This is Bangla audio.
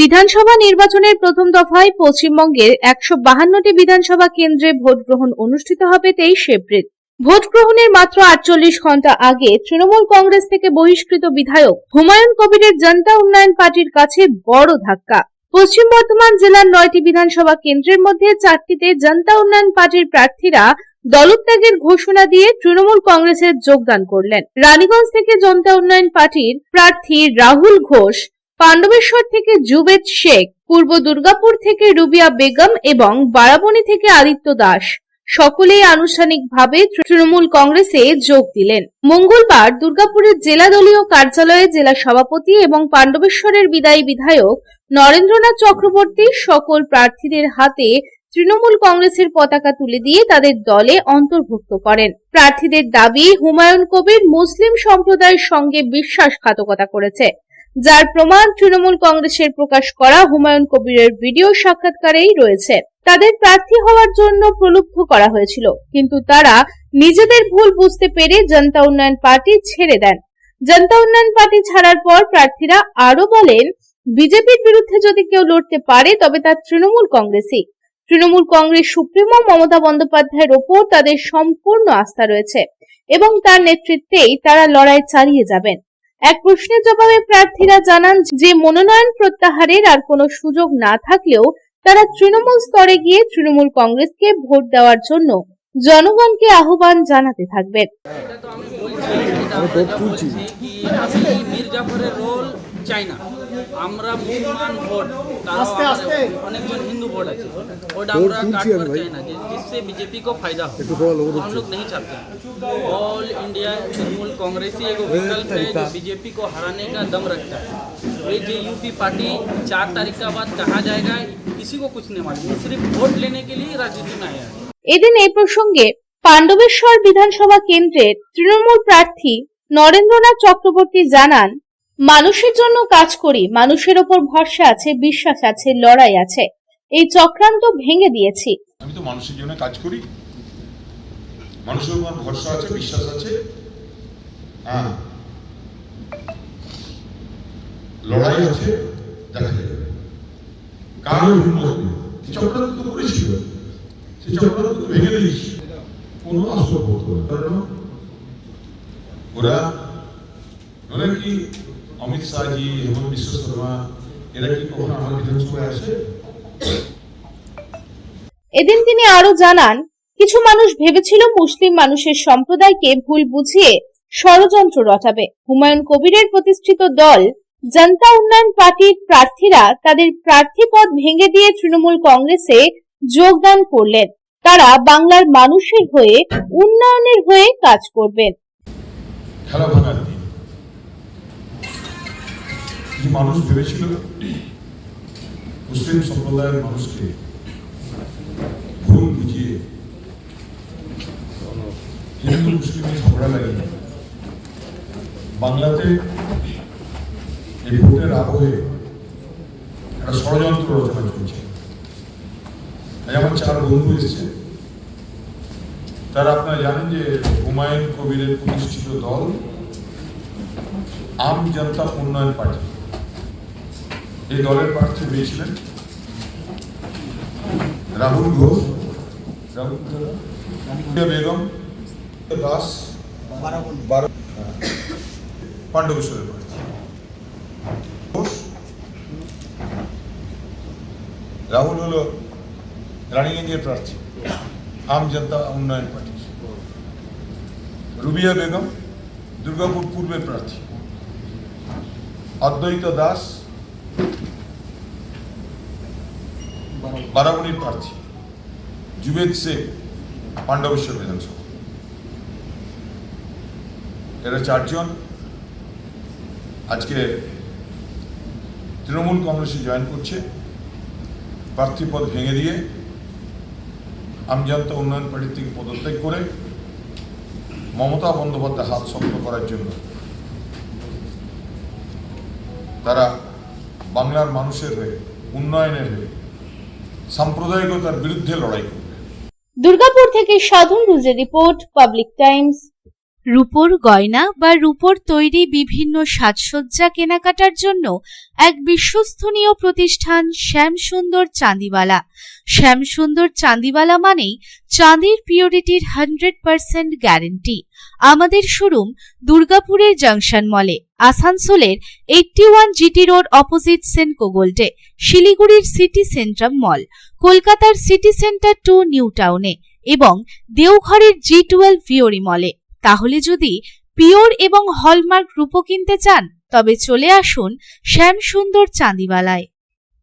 বিধানসভা নির্বাচনের প্রথম দফায় পশ্চিমবঙ্গের ১৫২টি বিধানসভা কেন্দ্রে ভোট গ্রহণ অনুষ্ঠিত হবে ২৩ এপ্রিল। ভোট গ্রহণের মাত্র ৪৮ ঘন্টা আগে তৃণমূল কংগ্রেস থেকে বহিষ্কৃত বিধায়ক হুমায়ুন কবিরের জনতা উন্নয়ন পার্টির কাছে বড় ধাক্কা। পশ্চিম বর্ধমান জেলার ৯টি বিধানসভা কেন্দ্রের মধ্যে ৪টিতে জনতা উন্নয়ন পার্টির প্রার্থীরা দলত্যাগের ঘোষণা দিয়ে তৃণমূল কংগ্রেসের যোগদান করলেন। রানীগঞ্জ থেকে জনতা উন্নয়ন পার্টির প্রার্থী রাহুল ঘোষ, পাণ্ডবেশ্বর থেকে জুবেদ শেখ, পূর্ব দুর্গাপুর থেকে রুবিয়া বেগম এবং বারাবণী থেকে আদিত্য দাস সকলেই আনুষ্ঠানিকভাবে তৃণমূল কংগ্রেসে যোগ দিলেন। মঙ্গলবার দুর্গাপুরের জেলা দলীয় কার্যালয়ে জেলা সভাপতি এবং পাণ্ডবেশ্বরের বিদায়ী বিধায়ক নরেন্দ্রনাথ চক্রবর্তী সকল প্রার্থীদের হাতে তৃণমূল কংগ্রেসের পতাকা তুলে দিয়ে তাদের দলে অন্তর্ভুক্ত করেন। প্রার্থীদের দাবি, হুমায়ুন কবির মুসলিম সম্প্রদায়ের সঙ্গে বিশ্বাসঘাতকতা করেছে, যার প্রমাণ তৃণমূল কংগ্রেসের প্রকাশ করা হুমায়ুন কবিরের ভিডিও সাক্ষাৎকারেই রয়েছে। তাদের প্রার্থী হওয়ার জন্য প্রলুব্ধ করা হয়েছিল, কিন্তু তারা নিজেদের ভুল বুঝতে পেরে জনতা উন্নয়ন পার্টি ছেড়ে দেন। জনতা উন্নয়ন পার্টি ছাড়ার পর প্রার্থীরা আরো বলেন, বিজেপির বিরুদ্ধে যদি কেউ লড়তে পারে তবে তা তৃণমূল কংগ্রেসই। তৃণমূল কংগ্রেস সুপ্রিমো মমতা বন্দ্যোপাধ্যায়ের ওপর তাদের সম্পূর্ণ আস্থা রয়েছে এবং তার নেতৃত্বেই তারা লড়াই চালিয়ে যাবেন। এক প্রশ্নের জবাবে প্রার্থীরা জানান যে মনোনয়ন প্রত্যাহারের আর কোনো সুযোগ না থাকলেও তারা তৃণমূল স্তরে গিয়ে তৃণমূল কংগ্রেসকে ভোট দেওয়ার জন্য জনগণকে আহ্বান জানাতে থাকবেন। চাই না আমরা মুসলমান ভোট, অনেকজন হিন্দू ভোট আছে, ওটা আমরা কাটবার চাই না जिससे बीजेपी को फायदा हो। हम लोग नहीं चाहते। ऑल इंडिया तृणमूल कांग्रेस ही एक विकल्प है जो बीजेपी को हराने का दम रखता है। ये जो यूपी पार्टी 4 तारीख का बाद कहाँ जाएगा किसी को कुछ नहीं मालूम, सिर्फ वोट लेने के लिए राजनीति में आया है। এদিন এই প্রসঙ্গে পাণ্ডবেশ্বর বিধানসভা কেন্দ্রের তৃণমূল প্রার্থী নরেন্দ্রনাথ চক্রবর্তী জানান, মানুষের জন্য কাজ করি, মানুষের ওপর ভরসা আছে, বিশ্বাস আছে, লড়াই আছে। এই চক্রান্ত ভেঙে দিয়েছি। আমি তো মানুষের জন্য কাজ করি, মানুষের উপর ভরসা আছে, বিশ্বাস আছে, লড়াই আছে, দেখা যাবে কারণ চক্রান্ত তো করেছিল, সেই চক্রান্ত ভেঙে দিয়েছি। কোনো আশা করতে পারে না ওরা, ওরা কি অমিত শাহজি, হেমন্ত বিশ্ব শর্মা এরা কি কখনো আমার বিধানসভায় আসে? এদিন তিনি আরো জানান, কিছু মানুষ ভেবেছিল মুসলিম মানুষের সম্প্রদায়কে ভুল বুঝিয়ে ষড়যন্ত্র রটাবে। হুমায়ুন কবিরের প্রতিষ্ঠিত দল জনতা উন্নয়ন পার্টির প্রার্থীরা তাদের প্রার্থী পদ ভেঙে দিয়ে তৃণমূল কংগ্রেসে যোগদান করলেন। তারা বাংলার মানুষের হয়ে, উন্নয়নের হয়ে কাজ করবেন। খেলা ভাঙার দিন কিছু মানুষ ভেবেছিল মুসলিম সম্প্রদায়ের মানুষকে ভুল বুঝিয়ে হিন্দু মুসলিমের ঝগড়া লাগিয়ে বাংলাতে এই ভোটের আবহে একটা ষড়যন্ত্র রচনা চলছে। আমার 4 বন্ধু এসেছে, তারা আপনারা জানেন যে হুমায়ুন কবিরের প্রতিষ্ঠিত দল আম জনতা উন্নয়ন পার্টি, এই দলের প্রার্থী হয়েছিলেন রাহুল ঘোষ, বেগম দাস, পাণ্ডবেশ্বরের প্রার্থী ঘোষ। রাহুল হল রানীগঞ্জের প্রার্থী আম জনতা উন্নয়ন পার্টি। রুবিয়া বেগম দুর্গাপুর পূর্বের প্রার্থী। অদ্বৈত দাস বারাবণীর প্রার্থী। জুবেদ শেখ পাণ্ডবেশ্বর বিধানসভা। এরা 4 জন আজকে তৃণমূল কংগ্রেসে জয়েন করছে, প্রার্থী পদ ভেঙে দিয়ে আমজনতা উন্নয়ন পার্টি থেকে পদত্যাগ করে মমতা বন্দ্যোপাধ্যায় হাত শক্ত করার জন্য তারা বাংলার মানুষের হয়ে, উন্নয়নের হয়ে, সাম্প্রদায়িকতার বিরুদ্ধে লড়াই করবে। দুর্গাপুর থেকে সাধন রুজের রিপোর্ট, পাবলিক টাইমস। রূপোর গয়না বা রূপোর তৈরি বিভিন্ন সাজসজ্জা কেনাকাটার জন্য এক বিশ্বস্তনীয় প্রতিষ্ঠান শ্যামসুন্দর চাঁদিওয়ালা। শ্যামসুন্দর চাঁদিওয়ালা মানেই চাঁদির পিওরিটির 100% গ্যারেন্টি। আমাদের শোরুম দুর্গাপুরের জাংশন মলে, আসানসোলের 81 জিটি রোড অপোজিট সেনকো গোল্ডে, শিলিগুড়ির সিটি সেন্ট্রাম মল, কলকাতার সিটি সেন্টার 2 নিউ টাউনে এবং দেওঘরের G12 ভিওরি মলে। তাহলে যদি পিওর এবং হলমার্ক রূপো কিনতে চান তবে চলে আসুন শ্যামসুন্দর চাঁদিওয়ালায়।